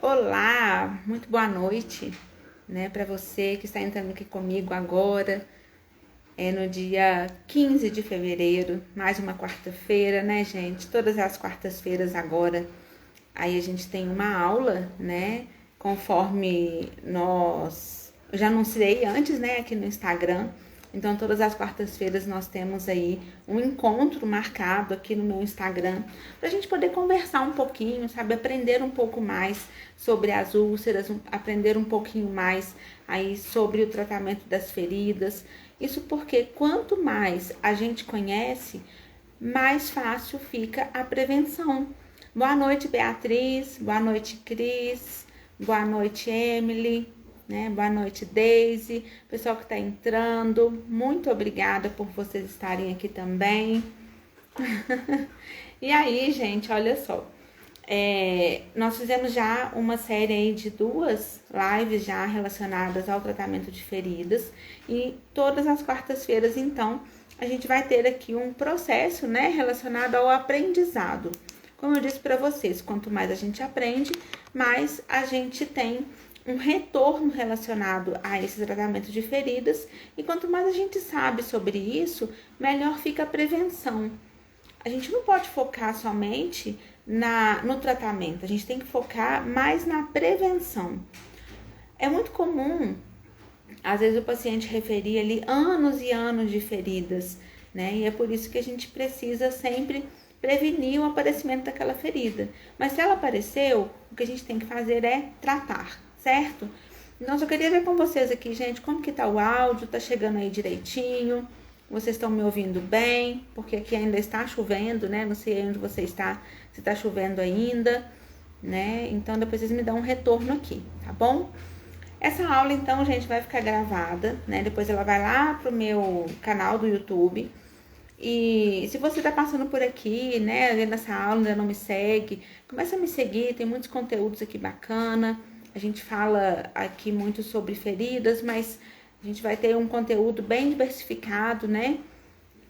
Olá, muito boa noite, né, para você que está entrando aqui comigo agora. É no dia 15 de fevereiro, mais uma quarta-feira, né, gente? Todas as quartas-feiras agora, aí a gente tem uma aula, né, conforme eu já anunciei antes, né, aqui no Instagram. Então, todas as quartas-feiras nós temos aí um encontro marcado aqui no meu Instagram para a gente poder conversar um pouquinho, sabe? Aprender um pouco mais sobre as úlceras, aprender um pouquinho mais aí sobre o tratamento das feridas. Isso porque quanto mais a gente conhece, mais fácil fica a prevenção. Boa noite, Beatriz. Boa noite, Cris. Boa noite, Emily. Né? Boa noite, Daisy, pessoal que está entrando, muito obrigada por vocês estarem aqui também. E aí, gente, olha só, nós fizemos já uma série aí de 2 lives já relacionadas ao tratamento de feridas e todas as quartas-feiras, então, a gente vai ter aqui um processo, né, relacionado ao aprendizado. Como eu disse para vocês, quanto mais a gente aprende, mais a gente tem um retorno relacionado a esse tratamento de feridas, e quanto mais a gente sabe sobre isso, melhor fica a prevenção. A gente não pode focar somente no tratamento, a gente tem que focar mais na prevenção. É muito comum, às vezes, o paciente referir ali anos e anos de feridas, né? E é por isso que a gente precisa sempre prevenir o aparecimento daquela ferida. Mas se ela apareceu, o que a gente tem que fazer é tratar, certo? Então, eu queria ver com vocês aqui, gente, como que tá o áudio, tá chegando aí direitinho, vocês estão me ouvindo bem, porque aqui ainda está chovendo, né? Não sei onde você está, se tá chovendo ainda, né? Então, depois vocês me dão um retorno aqui, tá bom? Essa aula, então, gente, vai ficar gravada, né? Depois ela vai lá pro meu canal do YouTube. E se você tá passando por aqui, né, vendo essa aula, ainda não me segue, começa a me seguir, tem muitos conteúdos aqui bacana. A gente fala aqui muito sobre feridas, mas a gente vai ter um conteúdo bem diversificado, né?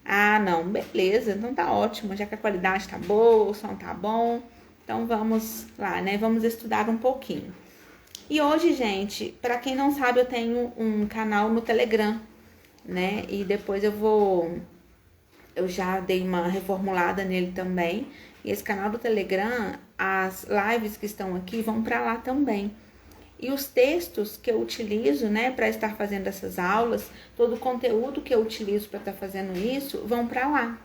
Ah, não, beleza, então tá ótimo, já que a qualidade tá boa, o som tá bom. Então vamos lá, né? Vamos estudar um pouquinho. E hoje, gente, para quem não sabe, eu tenho um canal no Telegram, né? E depois eu já dei uma reformulada nele também. E esse canal do Telegram, as lives que estão aqui vão para lá também. E os textos que eu utilizo, né, para estar fazendo essas aulas, todo o conteúdo que eu utilizo para estar fazendo isso, vão para lá.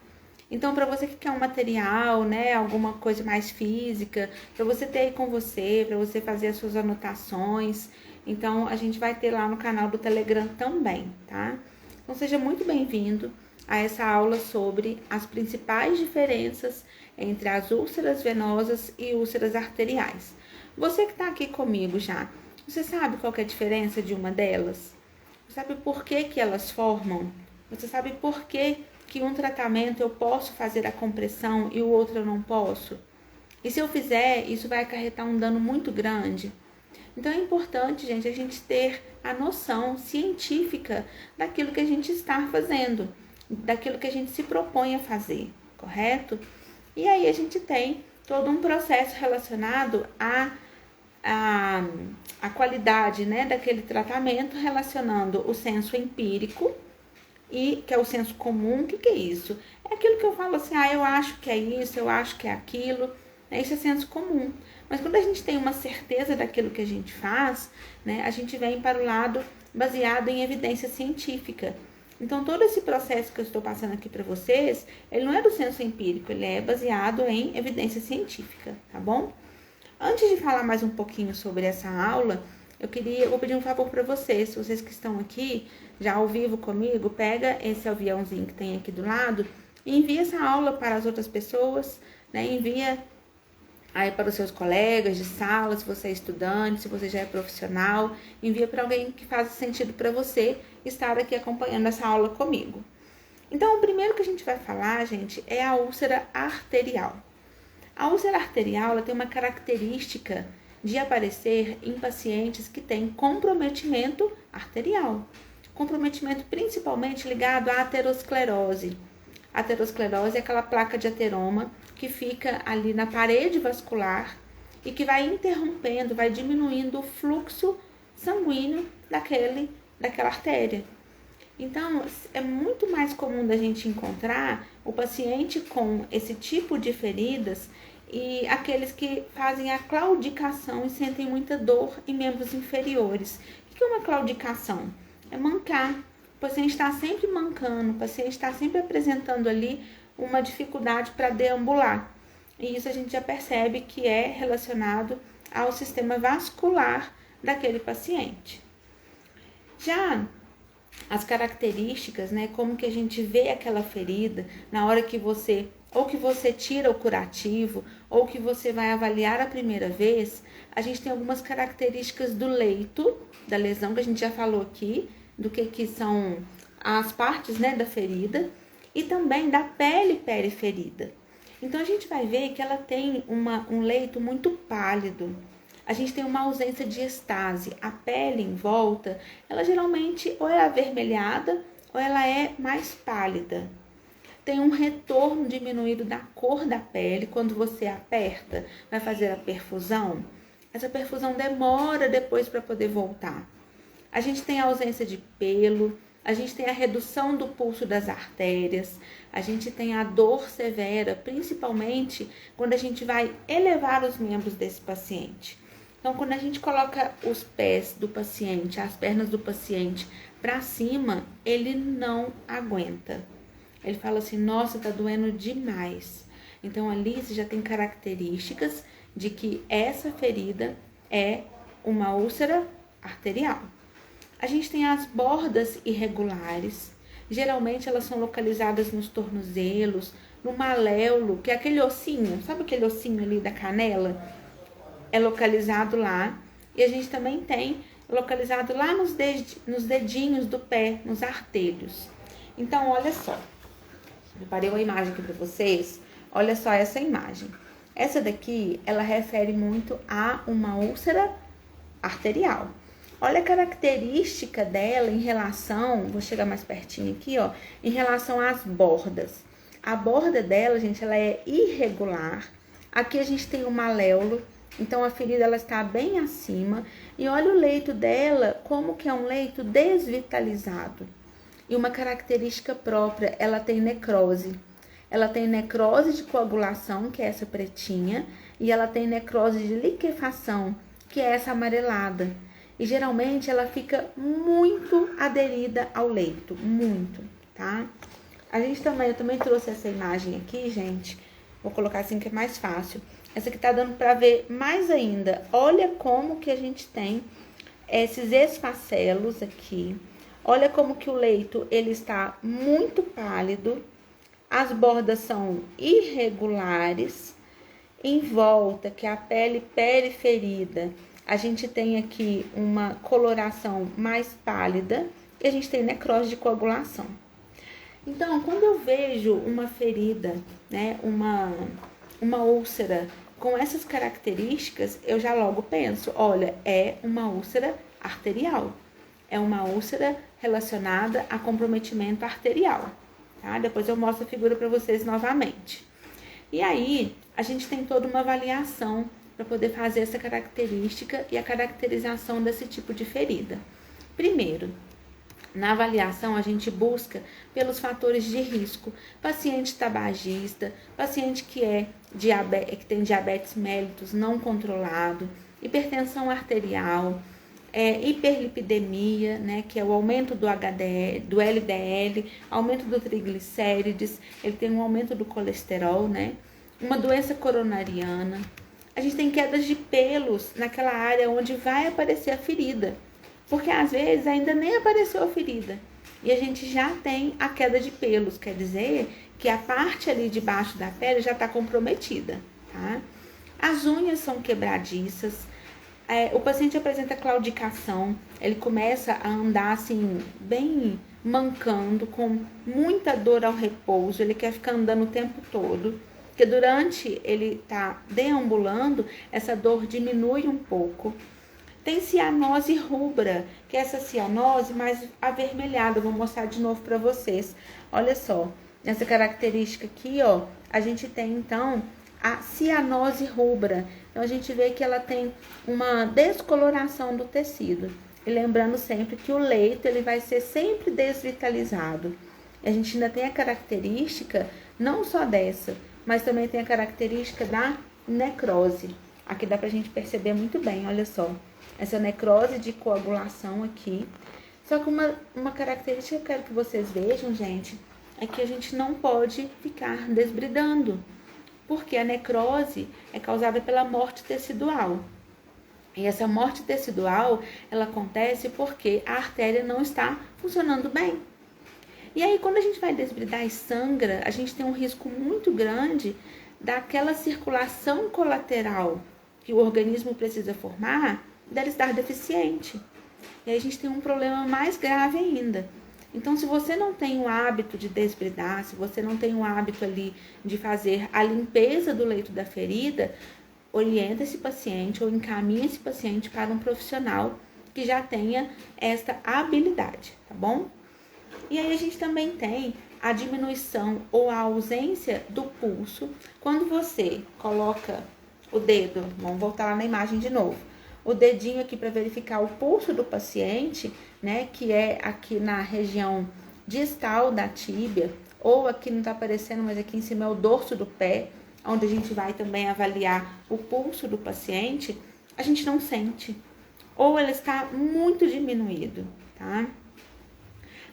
Então, para você que quer um material, né, alguma coisa mais física, para você ter aí com você, para você fazer as suas anotações, então a gente vai ter lá no canal do Telegram também, tá? Então, seja muito bem-vindo a essa aula sobre as principais diferenças entre as úlceras venosas e úlceras arteriais. Você que está aqui comigo já, você sabe qual que é a diferença de uma delas? Você sabe por que que elas formam? Você sabe por que um tratamento eu posso fazer a compressão e o outro eu não posso? E se eu fizer, isso vai acarretar um dano muito grande. Então é importante, gente, a gente ter a noção científica daquilo que a gente está fazendo, daquilo que a gente se propõe a fazer, correto? E aí a gente tem todo um processo relacionado a qualidade, né, daquele tratamento, relacionando o senso empírico, e que é o senso comum. O que é isso? É aquilo que eu falo assim, eu acho que é isso, eu acho que é aquilo, né? Isso é senso comum. Mas quando a gente tem uma certeza daquilo que a gente faz, né, a gente vem para o lado baseado em evidência científica. Então, todo esse processo que eu estou passando aqui para vocês, ele não é do senso empírico, ele é baseado em evidência científica, tá bom? Antes de falar mais um pouquinho sobre essa aula, eu vou pedir um favor para vocês que estão aqui, já ao vivo comigo, pega esse aviãozinho que tem aqui do lado e envia essa aula para as outras pessoas, né? Envia aí para os seus colegas de sala, se você é estudante, se você já é profissional, envia para alguém que faça sentido para você estar aqui acompanhando essa aula comigo. Então, o primeiro que a gente vai falar, gente, é a úlcera arterial. A úlcera arterial, ela tem uma característica de aparecer em pacientes que têm comprometimento arterial. Comprometimento principalmente ligado à aterosclerose. A aterosclerose é aquela placa de ateroma que fica ali na parede vascular e que vai interrompendo, vai diminuindo o fluxo sanguíneo daquela artéria. Então, é muito mais comum da gente encontrar o paciente com esse tipo de feridas e aqueles que fazem a claudicação e sentem muita dor em membros inferiores. O que é uma claudicação? É mancar. O paciente está sempre mancando, o paciente está sempre apresentando ali uma dificuldade para deambular. E isso a gente já percebe que é relacionado ao sistema vascular daquele paciente. Já as características, né, como que a gente vê aquela ferida na hora que você tira o curativo, ou que você vai avaliar a primeira vez, a gente tem algumas características do leito, da lesão, que a gente já falou aqui, do que são as partes, né, da ferida, e também da pele periferida. Então, a gente vai ver que ela tem um leito muito pálido. A gente tem uma ausência de estase. A pele em volta, ela geralmente ou é avermelhada ou ela é mais pálida. Tem um retorno diminuído da cor da pele quando você aperta, vai fazer a perfusão. Essa perfusão demora depois para poder voltar. A gente tem a ausência de pelo, a gente tem a redução do pulso das artérias, a gente tem a dor severa, principalmente quando a gente vai elevar os membros desse paciente. Então, quando a gente coloca os pés do paciente, as pernas do paciente para cima, ele não aguenta. Ele fala assim, nossa, tá doendo demais. Então, ali você já tem características de que essa ferida é uma úlcera arterial. A gente tem as bordas irregulares. Geralmente, elas são localizadas nos tornozelos, no maléolo, que é aquele ossinho, sabe aquele ossinho ali da canela? É localizado lá. E a gente também tem localizado lá nos dedinhos do pé, nos artelhos. Então, olha só. Preparei uma imagem aqui para vocês. Olha só essa imagem. Essa daqui, ela refere muito a uma úlcera arterial. Olha a característica dela em relação, vou chegar mais pertinho aqui, ó, em relação às bordas. A borda dela, gente, ela é irregular. Aqui a gente tem o maléolo, então a ferida ela está bem acima. E olha o leito dela, como que é um leito desvitalizado. E uma característica própria, ela tem necrose. Ela tem necrose de coagulação, que é essa pretinha, e ela tem necrose de liquefação, que é essa amarelada. E geralmente ela fica muito aderida ao leito, muito, tá? Eu também trouxe essa imagem aqui, gente. Vou colocar assim que é mais fácil. Essa aqui tá dando para ver mais ainda. Olha como que a gente tem esses esfacelos aqui. Olha como que o leito, ele está muito pálido. As bordas são irregulares. Em volta, que é a pele periferida, a gente tem aqui uma coloração mais pálida e a gente tem necrose de coagulação. Então, quando eu vejo uma ferida, né, uma úlcera com essas características, eu já logo penso, olha, é uma úlcera arterial. É uma úlcera relacionada a comprometimento arterial, tá? Depois eu mostro a figura para vocês novamente. E aí, a gente tem toda uma avaliação para poder fazer essa característica e a caracterização desse tipo de ferida. Primeiro, na avaliação, a gente busca pelos fatores de risco. Paciente tabagista, paciente que tem diabetes mellitus não controlado, hipertensão arterial, hiperlipidemia, né, que é o aumento do HDL, do LDL, aumento do triglicérides, ele tem um aumento do colesterol, né, uma doença coronariana. A gente tem quedas de pelos naquela área onde vai aparecer a ferida, porque às vezes ainda nem apareceu a ferida e a gente já tem a queda de pelos, quer dizer que a parte ali de baixo da pele já está comprometida, tá? As unhas são quebradiças. O paciente apresenta claudicação, ele começa a andar assim, bem mancando, com muita dor ao repouso, ele quer ficar andando o tempo todo, porque durante ele tá deambulando, essa dor diminui um pouco. Tem cianose rubra, que é essa cianose mais avermelhada, vou mostrar de novo para vocês. Olha só, nessa característica aqui, ó, a gente tem então a cianose rubra. Então, a gente vê que ela tem uma descoloração do tecido. E lembrando sempre que o leito ele vai ser sempre desvitalizado. A gente ainda tem a característica, não só dessa, mas também tem a característica da necrose. Aqui dá pra gente perceber muito bem, olha só. Essa necrose de coagulação aqui. Só que uma característica que eu quero que vocês vejam, gente, é que a gente não pode ficar desbridando. Porque a necrose é causada pela morte tecidual. E essa morte tecidual, ela acontece porque a artéria não está funcionando bem. E aí, quando a gente vai desbridar e sangra, a gente tem um risco muito grande daquela circulação colateral que o organismo precisa formar, dela estar deficiente. E aí a gente tem um problema mais grave ainda. Então, se você não tem o hábito de desbridar, se você não tem o hábito ali de fazer a limpeza do leito da ferida, orienta esse paciente ou encaminha esse paciente para um profissional que já tenha esta habilidade, tá bom? E aí a gente também tem a diminuição ou a ausência do pulso. Quando você coloca o dedo, vamos voltar lá na imagem de novo, o dedinho aqui para verificar o pulso do paciente, né, que é aqui na região distal da tíbia, ou aqui não tá aparecendo, mas aqui em cima é o dorso do pé, onde a gente vai também avaliar o pulso do paciente, a gente não sente, ou ele está muito diminuído, tá?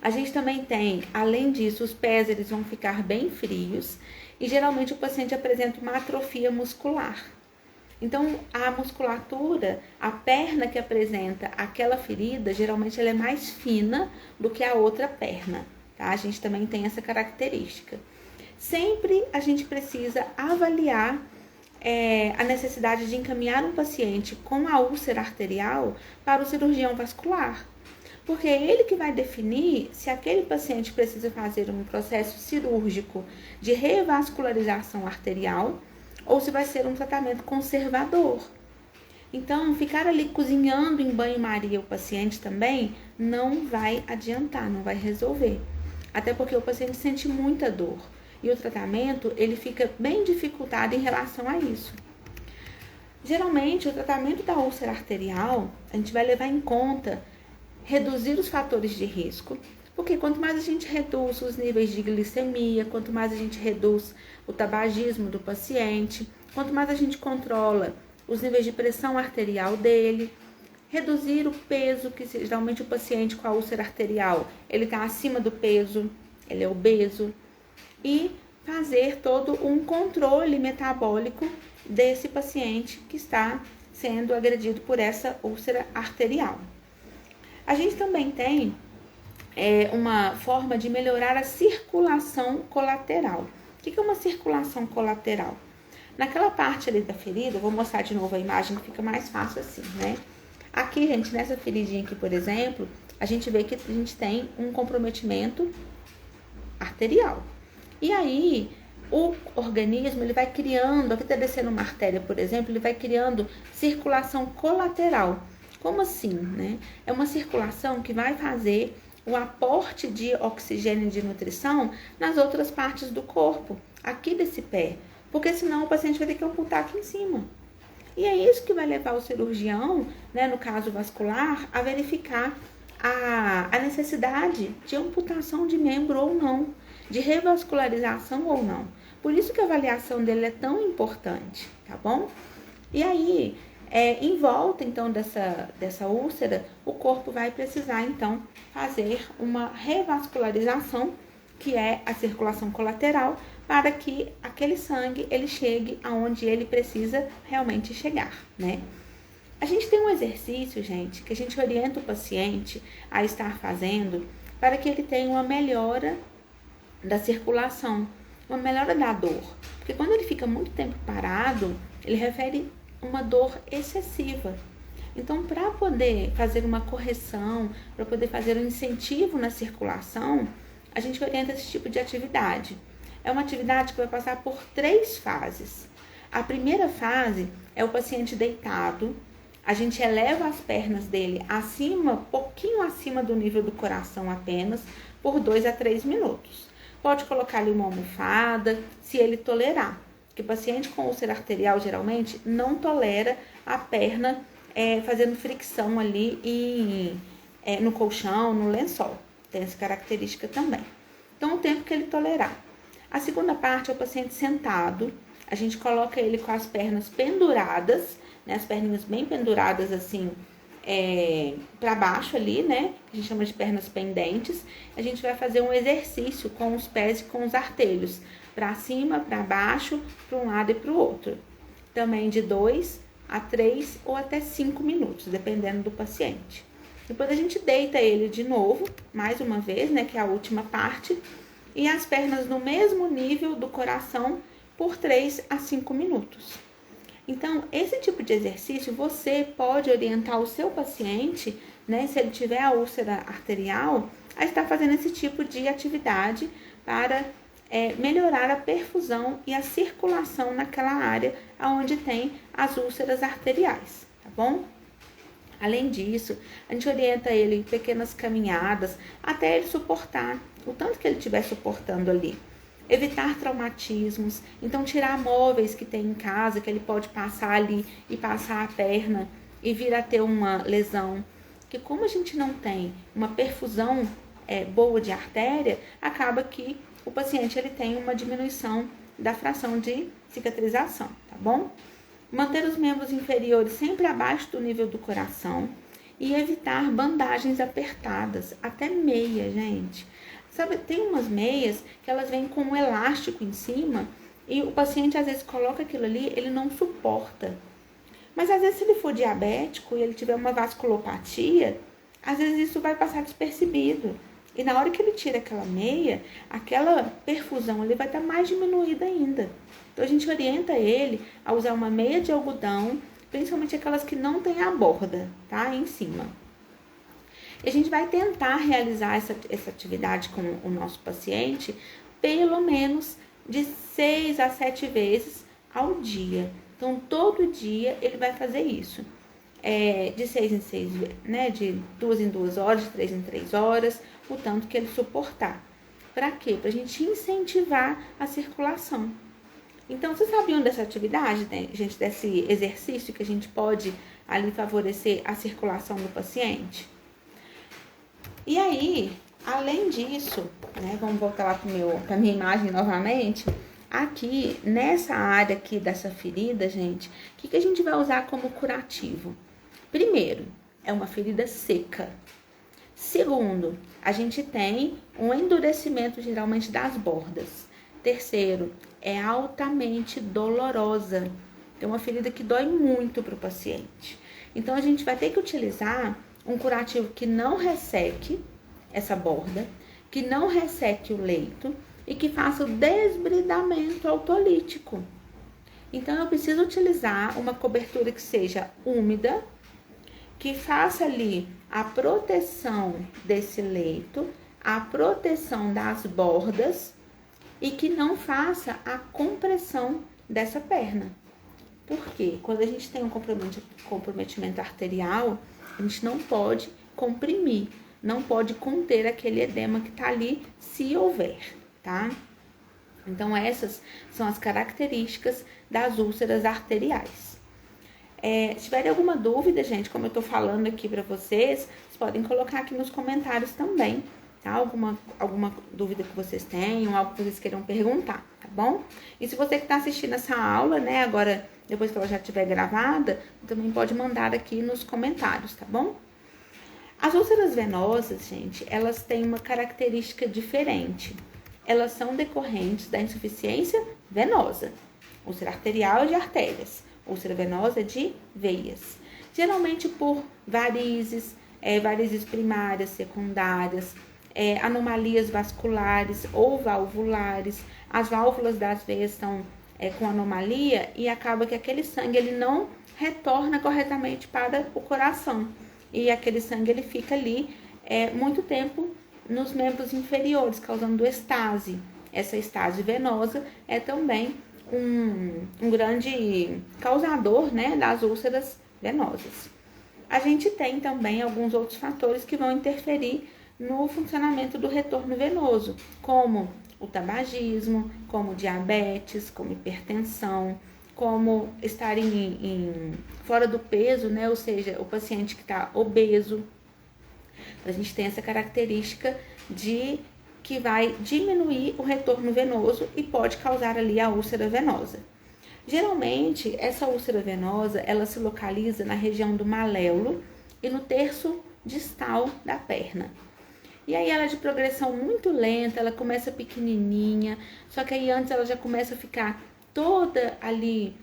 A gente também tem, além disso, os pés eles vão ficar bem frios e geralmente o paciente apresenta uma atrofia muscular. Então, a musculatura, a perna que apresenta aquela ferida, geralmente ela é mais fina do que a outra perna, tá? A gente também tem essa característica. Sempre a gente precisa avaliar a necessidade de encaminhar um paciente com a úlcera arterial para o cirurgião vascular. Porque é ele que vai definir se aquele paciente precisa fazer um processo cirúrgico de revascularização arterial ou se vai ser um tratamento conservador. Então, ficar ali cozinhando em banho-maria o paciente também não vai adiantar, não vai resolver. Até porque o paciente sente muita dor. E o tratamento, ele fica bem dificultado em relação a isso. Geralmente, o tratamento da úlcera arterial, a gente vai levar em conta reduzir os fatores de risco, porque quanto mais a gente reduz os níveis de glicemia, quanto mais a gente reduz o tabagismo do paciente, quanto mais a gente controla os níveis de pressão arterial dele, reduzir o peso, que geralmente o paciente com a úlcera arterial, ele está acima do peso, ele é obeso, e fazer todo um controle metabólico desse paciente que está sendo agredido por essa úlcera arterial. A gente também tem uma forma de melhorar a circulação colateral. O que é uma circulação colateral? Naquela parte ali da ferida, eu vou mostrar de novo a imagem que fica mais fácil assim, né? Aqui, gente, nessa feridinha aqui, por exemplo, a gente vê que a gente tem um comprometimento arterial. E aí, o organismo, ele vai criando, aqui tá descendo uma artéria, por exemplo, ele vai criando circulação colateral. Como assim, né? É uma circulação que vai fazer o aporte de oxigênio e de nutrição nas outras partes do corpo, aqui desse pé, porque senão o paciente vai ter que amputar aqui em cima. E é isso que vai levar o cirurgião, né, no caso vascular, a verificar a necessidade de amputação de membro ou não, de revascularização ou não. Por isso que a avaliação dele é tão importante, tá bom? E aí, em volta, então, dessa úlcera, o corpo vai precisar, então, fazer uma revascularização, que é a circulação colateral, para que aquele sangue, ele chegue aonde ele precisa realmente chegar, né? A gente tem um exercício, gente, que a gente orienta o paciente a estar fazendo para que ele tenha uma melhora da circulação, uma melhora da dor. Porque quando ele fica muito tempo parado, ele refere uma dor excessiva. Então, para poder fazer uma correção, para poder fazer um incentivo na circulação, a gente orienta esse tipo de atividade. É uma atividade que vai passar por 3 fases. A primeira fase é o paciente deitado. A gente eleva as pernas dele pouquinho acima do nível do coração apenas, por 2 a 3 minutos. Pode colocar ali uma almofada, se ele tolerar. Porque paciente com úlcera arterial, geralmente, não tolera a perna fazendo fricção ali no colchão, no lençol. Tem essa característica também. Então, o tempo que ele tolerar. A segunda parte é o paciente sentado. A gente coloca ele com as pernas penduradas, né? As perninhas bem penduradas assim, para baixo ali, né? A gente chama de pernas pendentes. A gente vai fazer um exercício com os pés e com os artelhos. Para cima, para baixo, para um lado e para o outro. Também de 2 a 3 ou até 5 minutos, dependendo do paciente. Depois a gente deita ele de novo, mais uma vez, né? Que é a última parte. E as pernas no mesmo nível do coração por 3 a 5 minutos. Então, esse tipo de exercício, você pode orientar o seu paciente, né, se ele tiver a úlcera arterial, a estar fazendo esse tipo de atividade para melhorar a perfusão e a circulação naquela área onde tem as úlceras arteriais, tá bom? Além disso, a gente orienta ele em pequenas caminhadas até ele suportar o tanto que ele estiver suportando ali. Evitar traumatismos, então tirar móveis que tem em casa, que ele pode passar ali e passar a perna e vir a ter uma lesão. Porque como a gente não tem uma perfusão boa de artéria, acaba que o paciente ele tem uma diminuição da fração de cicatrização, tá bom? Manter os membros inferiores sempre abaixo do nível do coração e evitar bandagens apertadas, até meia, gente. Sabe, tem umas meias que elas vêm com um elástico em cima e o paciente às vezes coloca aquilo ali, ele não suporta. Mas às vezes se ele for diabético e ele tiver uma vasculopatia, às vezes isso vai passar despercebido. E na hora que ele tira aquela meia, aquela perfusão ali vai estar mais diminuída ainda. Então a gente orienta ele a usar uma meia de algodão, principalmente aquelas que não tem a borda, tá? Em cima. E a gente vai tentar realizar essa atividade com o nosso paciente pelo menos de 6 a 7 vezes ao dia. Então, todo dia ele vai fazer isso. De 6 em 6, né? De 2 em 2 horas, de 3 em 3 horas, o tanto que ele suportar. Para quê? Para a gente incentivar a circulação. Então, vocês sabiam dessa atividade, né, gente, desse exercício que a gente pode ali favorecer a circulação do paciente? E aí, além disso, né, vamos voltar lá para minha imagem novamente. Aqui, nessa área aqui dessa ferida, gente, o que a gente vai usar como curativo? Primeiro, é uma ferida seca. Segundo, a gente tem um endurecimento geralmente das bordas. Terceiro, é altamente dolorosa. É uma ferida que dói muito para o paciente. Então, a gente vai ter que utilizar um curativo que não resseque essa borda, que não resseque o leito e que faça o desbridamento autolítico. Então, eu preciso utilizar uma cobertura que seja úmida, que faça ali a proteção desse leito, a proteção das bordas e que não faça a compressão dessa perna. Por quê? Quando a gente tem um comprometimento arterial, a gente não pode comprimir, não pode conter aquele edema que tá ali, se houver, tá? Então, essas são as características das úlceras arteriais. Se tiverem alguma dúvida, gente, como eu tô falando aqui pra vocês podem colocar aqui nos comentários também, tá? Alguma dúvida que vocês tenham, algo que vocês queiram perguntar, tá bom? E se você que tá assistindo essa aula, né, agora, depois que ela já estiver gravada, também pode mandar aqui nos comentários, tá bom? As úlceras venosas, gente, elas têm uma característica diferente. Elas são decorrentes da insuficiência venosa. Úlcera arterial é de artérias, úlcera venosa é de veias. Geralmente por varizes, varizes primárias, secundárias, anomalias vasculares ou valvulares. As válvulas das veias estão com anomalia e acaba que aquele sangue ele não retorna corretamente para o coração. E aquele sangue ele fica ali muito tempo nos membros inferiores, causando estase. Essa estase venosa é também um grande causador, né, das úlceras venosas. A gente tem também alguns outros fatores que vão interferir no funcionamento do retorno venoso, como o tabagismo, como diabetes, como hipertensão, como estar fora do peso, né? Ou seja, o paciente que está obeso. A gente tem essa característica de que vai diminuir o retorno venoso e pode causar ali a úlcera venosa. Geralmente, essa úlcera venosa, ela se localiza na região do maléolo e no terço distal da perna. E aí ela é de progressão muito lenta, ela começa pequenininha, só que aí antes ela já começa a ficar toda ali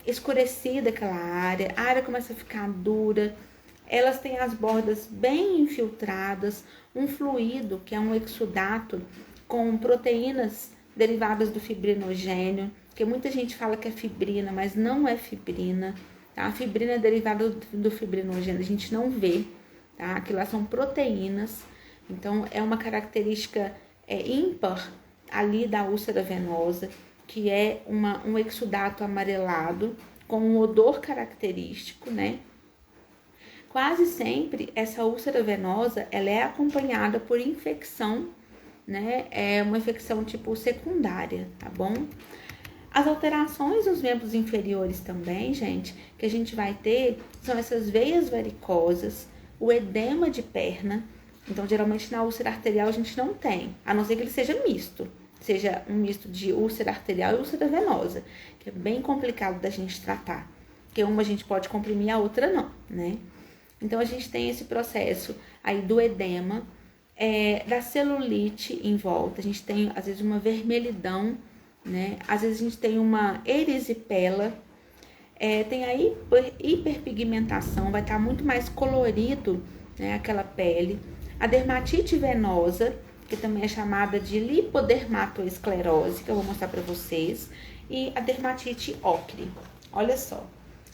escurecida aquela área, a área começa a ficar dura, elas têm as bordas bem infiltradas, um fluido que é um exudato com proteínas derivadas do fibrinogênio, que muita gente fala que é fibrina, mas não é fibrina, tá? A fibrina é derivada do fibrinogênio, a gente não vê, tá? Aquilo lá são proteínas, então é uma característica ímpar ali da úlcera venosa, que é um exudato amarelado com um odor característico, né? Quase sempre essa úlcera venosa, ela é acompanhada por infecção, né? É uma infecção tipo secundária, tá bom? As alterações nos membros inferiores também, gente, que a gente vai ter, são essas veias varicosas, o edema de perna. Então, geralmente na úlcera arterial a gente não tem, a não ser que ele seja misto. Seja um misto de úlcera arterial e úlcera venosa, que é bem complicado da gente tratar. Porque uma a gente pode comprimir, a outra não, né? Então, a gente tem esse processo aí do edema, da celulite em volta. A gente tem, às vezes, uma vermelhidão, né? Às vezes, a gente tem uma erisipela. Tem a hiperpigmentação, vai estar muito mais colorido, né, aquela pele. A dermatite venosa, que também é chamada de lipodermatoesclerose, que eu vou mostrar para vocês. E a dermatite ocre. Olha só,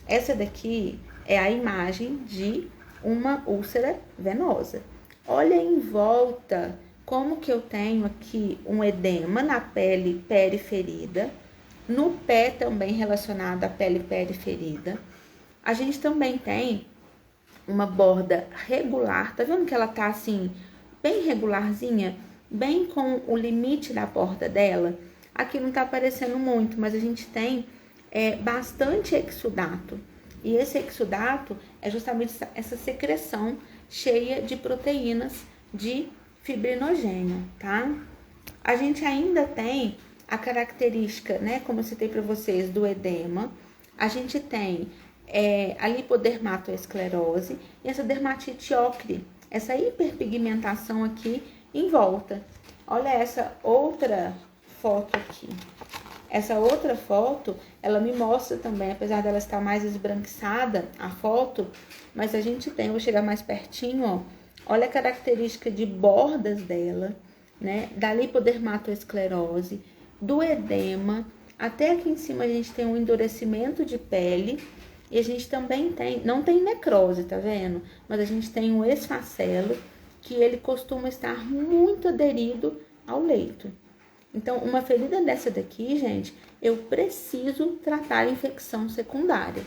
essa daqui é a imagem de uma úlcera venosa. Olha em volta como que eu tenho aqui um edema na pele periferida, no pé também relacionado à pele periferida. A gente também tem uma borda regular, tá vendo que ela tá assim, bem regularzinha, bem com o limite da borda dela? Aqui não tá aparecendo muito, mas a gente tem bastante exudato. E esse exudato é justamente essa secreção cheia de proteínas de fibrinogênio, tá? A gente ainda tem a característica, né, como eu citei para vocês, do edema. A gente tem a lipodermatoesclerose e essa dermatite ocre, essa hiperpigmentação aqui em volta. Olha essa outra foto aqui. Essa outra foto, ela me mostra também, apesar dela estar mais esbranquiçada, a foto, mas a gente tem, vou chegar mais pertinho, ó. Olha a característica de bordas dela, né? Da lipodermatoesclerose, do edema. Até aqui em cima a gente tem um endurecimento de pele. E a gente também tem, não tem necrose, tá vendo? Mas a gente tem um esfacelo, que ele costuma estar muito aderido ao leito. Então, uma ferida dessa daqui, gente, eu preciso tratar a infecção secundária.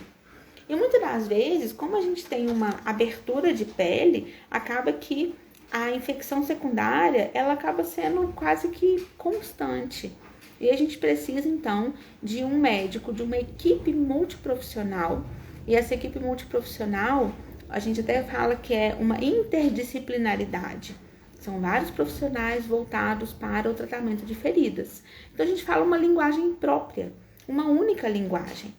E muitas das vezes, como a gente tem uma abertura de pele, acaba que a infecção secundária, ela acaba sendo quase que constante. E a gente precisa, então, de um médico, de uma equipe multiprofissional. E essa equipe multiprofissional, a gente até fala que é uma interdisciplinaridade. São vários profissionais voltados para o tratamento de feridas. Então, a gente fala uma linguagem própria, uma única linguagem.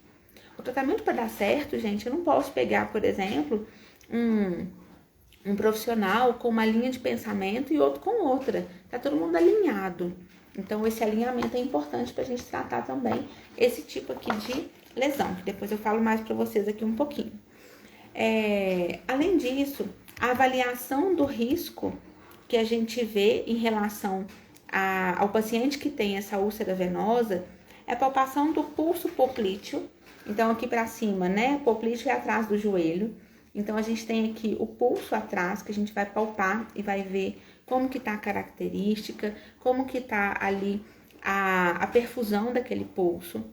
O tratamento para dar certo, gente, eu não posso pegar, por exemplo, um profissional com uma linha de pensamento e outro com outra. Tá todo mundo alinhado. Então, esse alinhamento é importante para a gente tratar também esse tipo aqui de lesão, que depois eu falo mais para vocês aqui um pouquinho. Além disso, a avaliação do risco que a gente vê em relação ao paciente que tem essa úlcera venosa é a palpação do pulso poplíteo. Então, aqui para cima, né? Poplíteo é atrás do joelho. Então, a gente tem aqui o pulso atrás, que a gente vai palpar e vai ver como que tá a característica, como que tá ali a perfusão daquele pulso.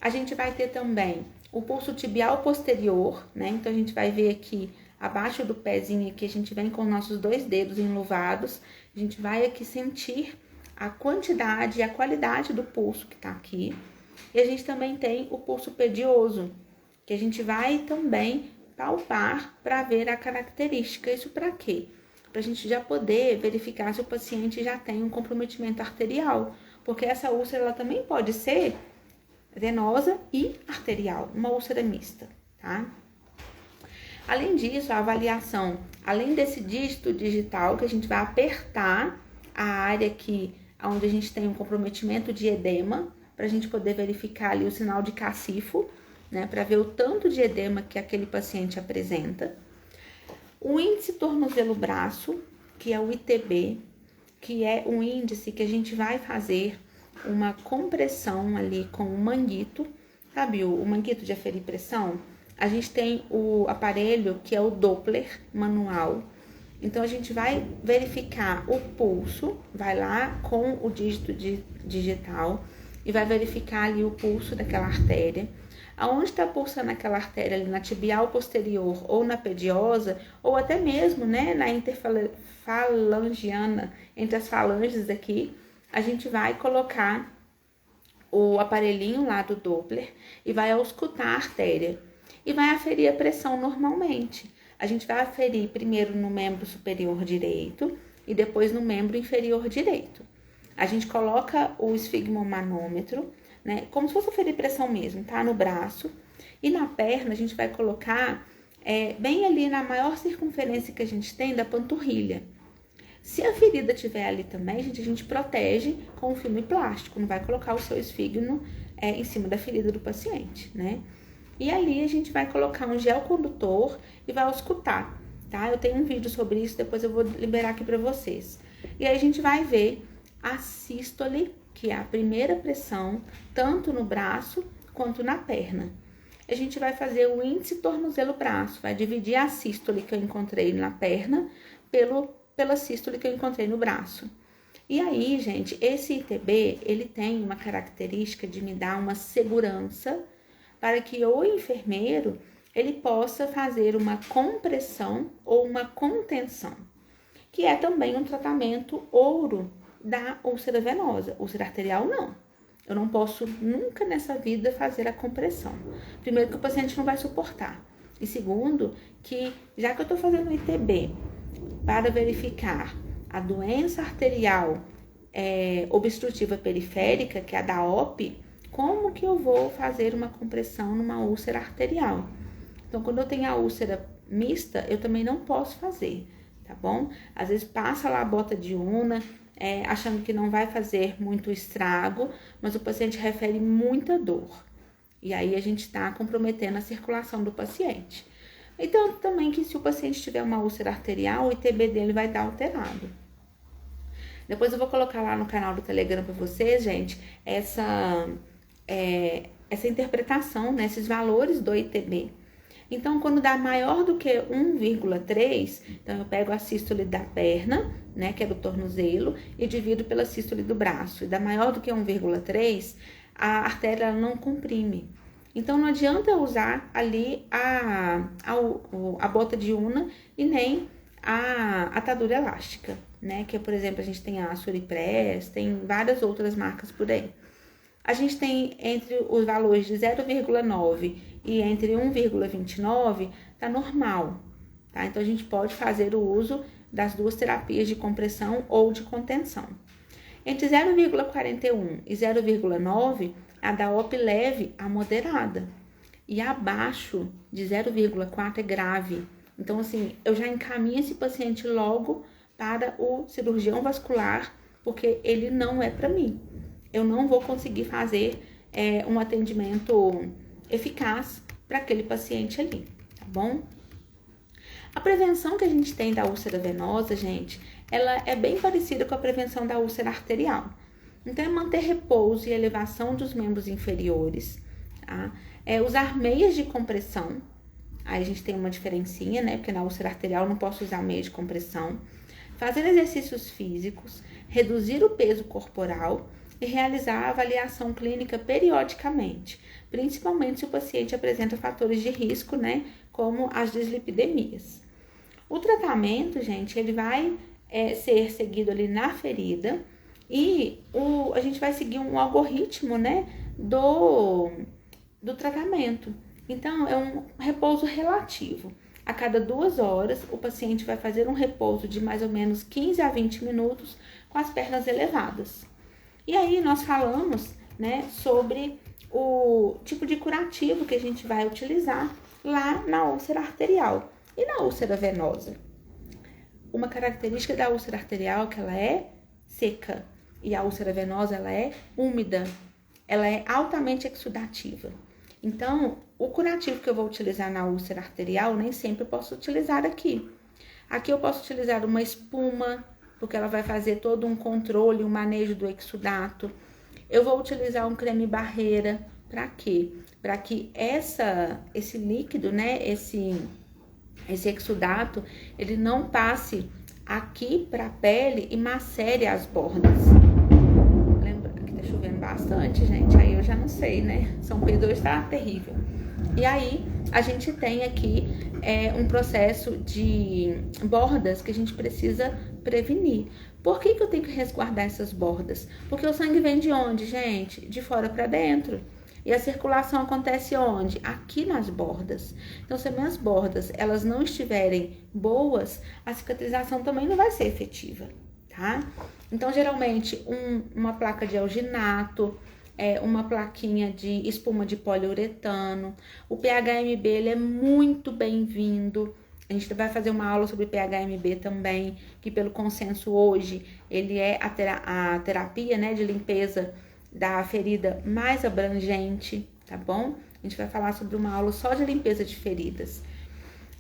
A gente vai ter também o pulso tibial posterior, né? Então, a gente vai ver aqui, abaixo do pezinho aqui, a gente vem com nossos 2 dedos enluvados. A gente vai aqui sentir a quantidade e a qualidade do pulso que está aqui. E a gente também tem o pulso pedioso, que a gente vai também palpar para ver a característica. Isso para quê? Para a gente já poder verificar se o paciente já tem um comprometimento arterial, porque essa úlcera ela também pode ser venosa e arterial, uma úlcera mista, tá? Além disso, a avaliação, além desse dígito digital, que a gente vai apertar a área aqui, onde a gente tem um comprometimento de edema, para a gente poder verificar ali o sinal de cacifo, né, para ver o tanto de edema que aquele paciente apresenta. O índice tornozelo-braço, que é o ITB, que é um índice que a gente vai fazer uma compressão ali com o manguito, sabe o manguito de aferir pressão? A gente tem o aparelho que é o Doppler manual. Então, a gente vai verificar o pulso, vai lá com o dígito digital e vai verificar ali o pulso daquela artéria. Aonde está pulsando aquela artéria ali, na tibial posterior ou na pediosa, ou até mesmo, né, na interfalangiana, entre as falanges aqui, a gente vai colocar o aparelhinho lá do Doppler e vai auscultar a artéria. E vai aferir a pressão normalmente. A gente vai aferir primeiro no membro superior direito e depois no membro inferior direito. A gente coloca o esfigmomanômetro, né, como se fosse aferir pressão mesmo, tá? No braço. E na perna a gente vai colocar bem ali na maior circunferência que a gente tem da panturrilha. Se a ferida tiver ali também, a gente protege com um filme plástico. Não vai colocar o seu esfigmo em cima da ferida do paciente, né? E ali a gente vai colocar um gel condutor e vai auscultar, tá? Eu tenho um vídeo sobre isso, depois eu vou liberar aqui para vocês. E aí a gente vai ver a sístole, que é a primeira pressão, tanto no braço quanto na perna. A gente vai fazer o índice tornozelo-braço, vai dividir a sístole que eu encontrei na perna pela sístole que eu encontrei no braço. E aí, gente, esse ITB, ele tem uma característica de me dar uma segurança para que o enfermeiro, ele possa fazer uma compressão ou uma contenção, que é também um tratamento ouro da úlcera venosa. Úlcera arterial, não. Eu não posso nunca nessa vida fazer a compressão. Primeiro, que o paciente não vai suportar. E segundo, que já que eu estou fazendo o ITB para verificar a doença arterial obstrutiva periférica, que é a da OP, como que eu vou fazer uma compressão numa úlcera arterial? Então, quando eu tenho a úlcera mista, eu também não posso fazer, tá bom? Às vezes passa lá a bota de Unna, achando que não vai fazer muito estrago, mas o paciente refere muita dor. E aí a gente está comprometendo a circulação do paciente. Então, também que se o paciente tiver uma úlcera arterial, o ITB dele vai estar alterado. Depois eu vou colocar lá no canal do Telegram para vocês, gente, essa interpretação, né, esses valores do ITB. Então, quando dá maior do que 1,3, então eu pego a sístole da perna, né, que é do tornozelo, e divido pela sístole do braço. E dá maior do que 1,3, a artéria não comprime. Então, não adianta eu usar ali a bota de Unna e nem a atadura elástica, né? Que, por exemplo, a gente tem a Suripress, tem várias outras marcas por aí. A gente tem entre os valores de 0,9 e entre 1,29, tá normal, tá? Então, a gente pode fazer o uso das duas terapias de compressão ou de contenção. Entre 0,41 e 0,9, a da OP leve a moderada. E abaixo de 0,4 é grave. Então, assim, eu já encaminho esse paciente logo para o cirurgião vascular, porque ele não é para mim. Eu não vou conseguir fazer um atendimento eficaz para aquele paciente ali, tá bom? A prevenção que a gente tem da úlcera venosa, gente, ela é bem parecida com a prevenção da úlcera arterial. Então, é manter repouso e elevação dos membros inferiores, tá? Usar meias de compressão. Aí a gente tem uma diferencinha, né? Porque na úlcera arterial eu não posso usar meia de compressão. Fazer exercícios físicos, reduzir o peso corporal e realizar a avaliação clínica periodicamente, principalmente se o paciente apresenta fatores de risco, né? Como as dislipidemias. O tratamento, gente, ele vai ser seguido ali na ferida E a gente vai seguir um algoritmo, né, do tratamento. Então, é um repouso relativo. A cada 2 horas, o paciente vai fazer um repouso de mais ou menos 15 a 20 minutos com as pernas elevadas. E aí, nós falamos, né, sobre o tipo de curativo que a gente vai utilizar lá na úlcera arterial e na úlcera venosa. Uma característica da úlcera arterial é que ela é seca e a úlcera venosa ela é úmida, ela é altamente exudativa. Então, o curativo que eu vou utilizar na úlcera arterial nem sempre eu posso utilizar aqui. Aqui eu posso utilizar uma espuma, porque ela vai fazer todo um controle, um manejo do exudato. Eu vou utilizar um creme barreira, para quê? Para que esse líquido, né, esse exudato, ele não passe aqui para a pele e macere as bordas. Lembra que tá chovendo bastante, gente? Aí eu já não sei, né? São Pedro está terrível. E aí a gente tem aqui um processo de bordas que a gente precisa prevenir. Por que eu tenho que resguardar essas bordas? Porque o sangue vem de onde, gente? De fora para dentro. E a circulação acontece onde? Aqui nas bordas. Então, se as minhas bordas elas não estiverem boas, a cicatrização também não vai ser efetiva, tá? Então, geralmente, uma placa de alginato, uma plaquinha de espuma de poliuretano. O PHMB ele é muito bem-vindo. A gente vai fazer uma aula sobre PHMB também, que pelo consenso hoje, ele é a terapia, né, de limpeza da ferida mais abrangente, tá bom? A gente vai falar sobre uma aula só de limpeza de feridas.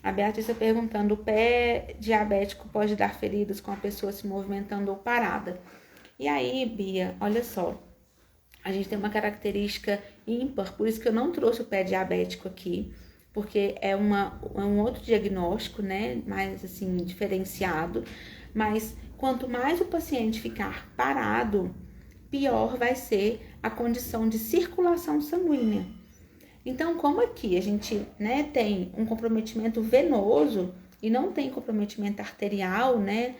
A Beatriz está perguntando, o pé diabético pode dar feridas com a pessoa se movimentando ou parada? E aí, Bia, olha só, a gente tem uma característica ímpar, por isso que eu não trouxe o pé diabético aqui, porque é um outro diagnóstico, né, mais assim, diferenciado, mas quanto mais o paciente ficar parado, pior vai ser a condição de circulação sanguínea. Então, como aqui a gente, né, tem um comprometimento venoso e não tem comprometimento arterial, né,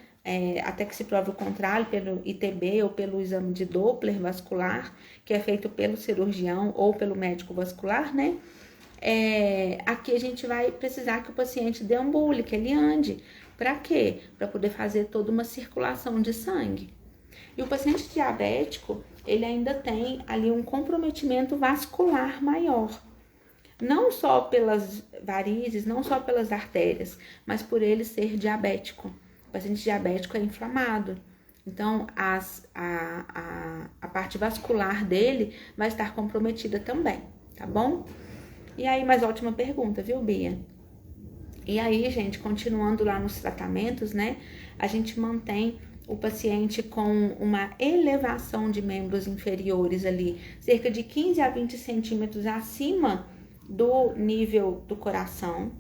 até que se prove o contrário pelo ITB ou pelo exame de Doppler vascular, que é feito pelo cirurgião ou pelo médico vascular, né, aqui a gente vai precisar que o paciente deambule, que ele ande. Para quê? Para poder fazer toda uma circulação de sangue. E o paciente diabético, ele ainda tem ali um comprometimento vascular maior. Não só pelas varizes, não só pelas artérias, mas por ele ser diabético. O paciente diabético é inflamado. Então, a parte vascular dele vai estar comprometida também, tá bom? E aí, mais ótima pergunta, viu, Bia? E aí, gente, continuando lá nos tratamentos, né? A gente mantém o paciente com uma elevação de membros inferiores ali, cerca de 15 a 20 centímetros acima do nível do coração.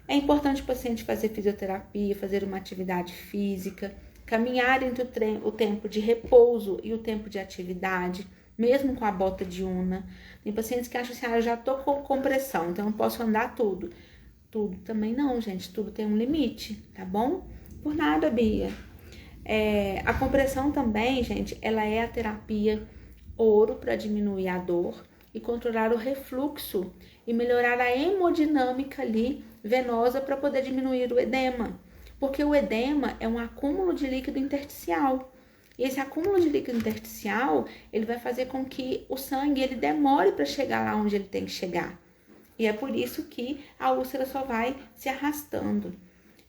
É importante o paciente fazer fisioterapia, fazer uma atividade física, caminhar entre o tempo de repouso e o tempo de atividade, mesmo com a bota de una. Tem pacientes que acham assim, eu já tô com compressão, então eu posso andar tudo. Tudo também não, gente, tudo tem um limite, tá bom? Por nada, Bia. A compressão também, gente, ela é a terapia ouro para diminuir a dor e controlar o refluxo e melhorar a hemodinâmica ali venosa para poder diminuir o edema. Porque o edema é um acúmulo de líquido intersticial. E esse acúmulo de líquido intersticial, ele vai fazer com que o sangue ele demore para chegar lá onde ele tem que chegar. E é por isso que a úlcera só vai se arrastando.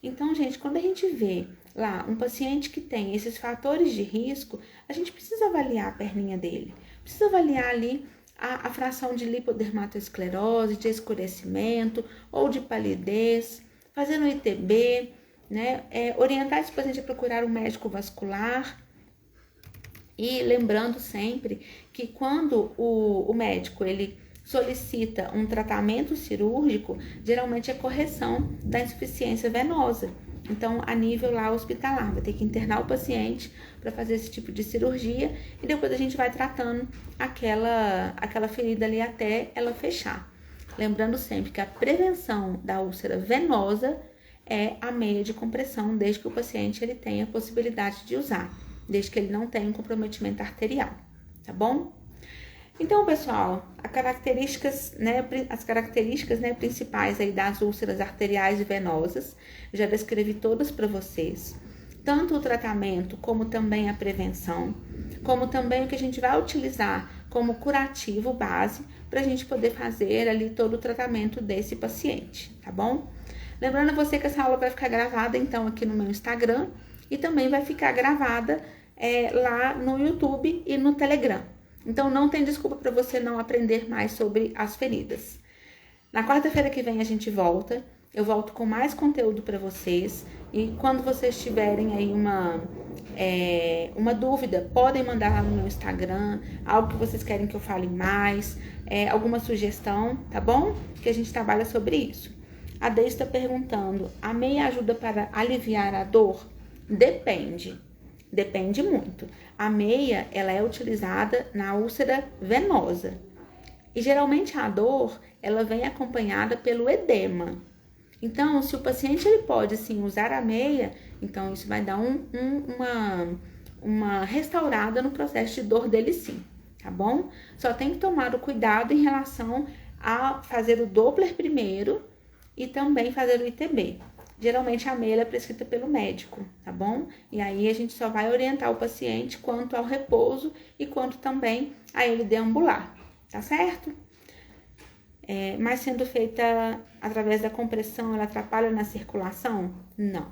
Então, gente, quando a gente vê lá um paciente que tem esses fatores de risco, a gente precisa avaliar a perninha dele. Precisa avaliar ali a fração de lipodermatoesclerose, de escurecimento ou de palidez, fazer um ITB, né? Orientar esse paciente a procurar um médico vascular. E lembrando sempre que quando o médico ele solicita um tratamento cirúrgico, geralmente é correção da insuficiência venosa. Então, a nível lá hospitalar, vai ter que internar o paciente para fazer esse tipo de cirurgia e depois a gente vai tratando aquela ferida ali até ela fechar. Lembrando sempre que a prevenção da úlcera venosa é a meia de compressão, desde que o paciente ele tenha a possibilidade de usar. desde que ele não tenha um comprometimento arterial, tá bom? Então, pessoal, as características principais aí das úlceras arteriais e venosas, já descrevi todas para vocês. Tanto o tratamento, como também a prevenção, como também o que a gente vai utilizar como curativo base para a gente poder fazer ali todo o tratamento desse paciente, tá bom? Lembrando a você que essa aula vai ficar gravada, então, aqui no meu Instagram e também vai ficar gravada lá no YouTube e no Telegram. Então, não tem desculpa para você não aprender mais sobre as feridas. Na quarta-feira que vem a gente volta. Eu volto com mais conteúdo para vocês. E quando vocês tiverem aí uma dúvida, podem mandar lá no meu Instagram, algo que vocês querem que eu fale mais, alguma sugestão, tá bom? Que a gente trabalha sobre isso. A Deise está perguntando, a meia ajuda para aliviar a dor? Depende. Depende muito. A meia, ela é utilizada na úlcera venosa. E geralmente a dor, ela vem acompanhada pelo edema. Então, se o paciente ele pode, sim, usar a meia, então isso vai dar uma restaurada no processo de dor dele, sim, tá bom? Só tem que tomar o cuidado em relação a fazer o Doppler primeiro e também fazer o ITB. Geralmente a meia é prescrita pelo médico, tá bom? E aí a gente só vai orientar o paciente quanto ao repouso e quanto também a ele deambular, tá certo? Mas sendo feita através da compressão, ela atrapalha na circulação? Não.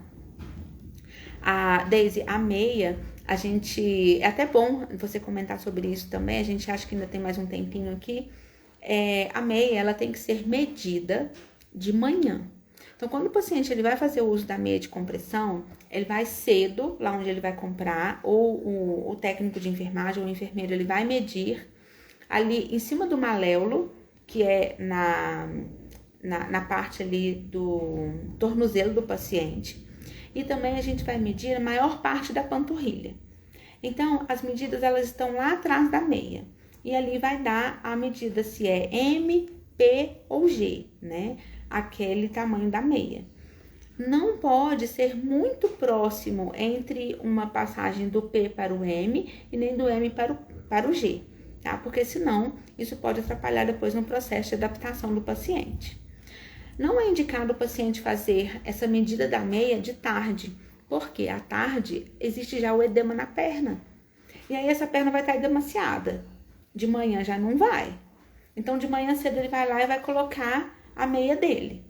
Deise, a meia, a gente... É até bom você comentar sobre isso também, a gente acha que ainda tem mais um tempinho aqui. A meia, ela tem que ser medida de manhã. Então, quando o paciente ele vai fazer o uso da meia de compressão, ele vai cedo, lá onde ele vai comprar, ou o técnico de enfermagem ou o enfermeiro, ele vai medir ali em cima do maléolo, que é na parte ali do tornozelo do paciente. E também a gente vai medir a maior parte da panturrilha. Então, as medidas elas estão lá atrás da meia. E ali vai dar a medida se é M, P ou G, né? Aquele tamanho da meia. Não pode ser muito próximo entre uma passagem do P para o M e nem do M para o G, tá? Porque senão isso pode atrapalhar depois no processo de adaptação do paciente. Não é indicado o paciente fazer essa medida da meia de tarde, porque à tarde existe já o edema na perna. E aí essa perna vai estar edemaciada. De manhã já não vai. Então de manhã cedo ele vai lá e vai colocar a meia dele.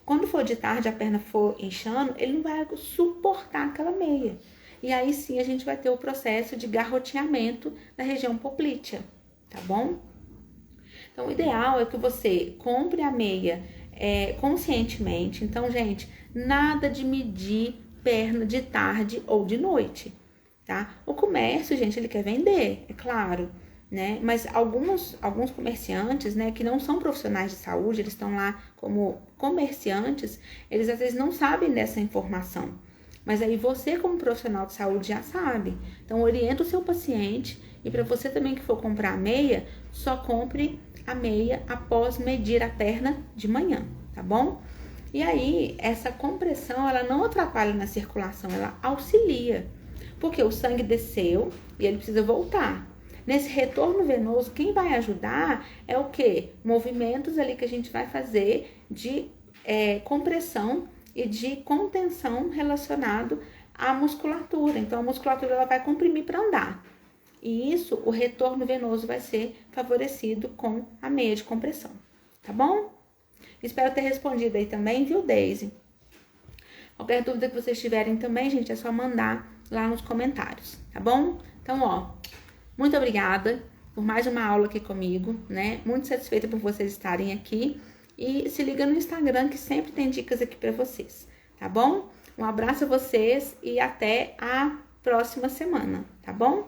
Quando for de tarde, a perna for inchando, ele não vai suportar aquela meia. E aí sim a gente vai ter o processo de garroteamento da região poplítea, tá bom? Então o ideal é que você compre a meia conscientemente. Então, gente, nada de medir perna de tarde ou de noite, tá? O comércio, gente, ele quer vender, é claro, né? Mas alguns comerciantes, né, que não são profissionais de saúde, eles estão lá como comerciantes, eles às vezes não sabem dessa informação. Mas aí você, como profissional de saúde, já sabe. Então, orienta o seu paciente e para você também que for comprar a meia, só compre a meia após medir a perna de manhã, tá bom? E aí, essa compressão, ela não atrapalha na circulação, ela auxilia. Porque o sangue desceu e ele precisa voltar. Nesse retorno venoso, quem vai ajudar é o quê? Movimentos ali que a gente vai fazer de compressão e de contenção relacionado à musculatura. Então, a musculatura ela vai comprimir para andar. E isso, o retorno venoso vai ser favorecido com a meia de compressão. Tá bom? Espero ter respondido aí também, viu, Deise? Qualquer dúvida que vocês tiverem também, gente, é só mandar lá nos comentários, tá bom? Então, muito obrigada por mais uma aula aqui comigo, né? Muito satisfeita por vocês estarem aqui. E se liga no Instagram que sempre tem dicas aqui pra vocês, tá bom? Um abraço a vocês e até a próxima semana, tá bom?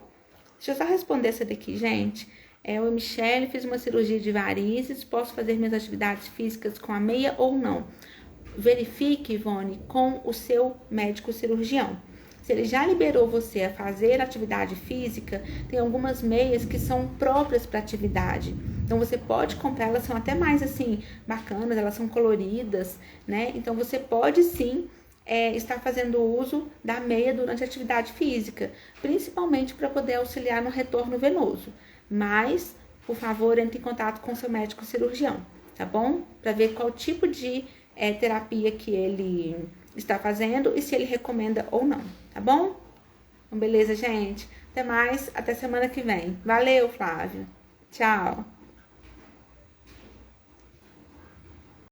Deixa eu só responder essa daqui, gente. Oi, Michele, fiz uma cirurgia de varizes, posso fazer minhas atividades físicas com a meia ou não? Verifique, Ivone, com o seu médico cirurgião. Se ele já liberou você a fazer atividade física, tem algumas meias que são próprias para atividade. Então, você pode comprar, elas são até mais, assim, bacanas, elas são coloridas, né? Então, você pode, sim, estar fazendo uso da meia durante a atividade física, principalmente para poder auxiliar no retorno venoso. Mas, por favor, entre em contato com seu médico cirurgião, tá bom? Para ver qual tipo de terapia que ele está fazendo e se ele recomenda ou não, tá bom? Então, beleza, gente? Até mais, até semana que vem. Valeu, Flávio. Tchau.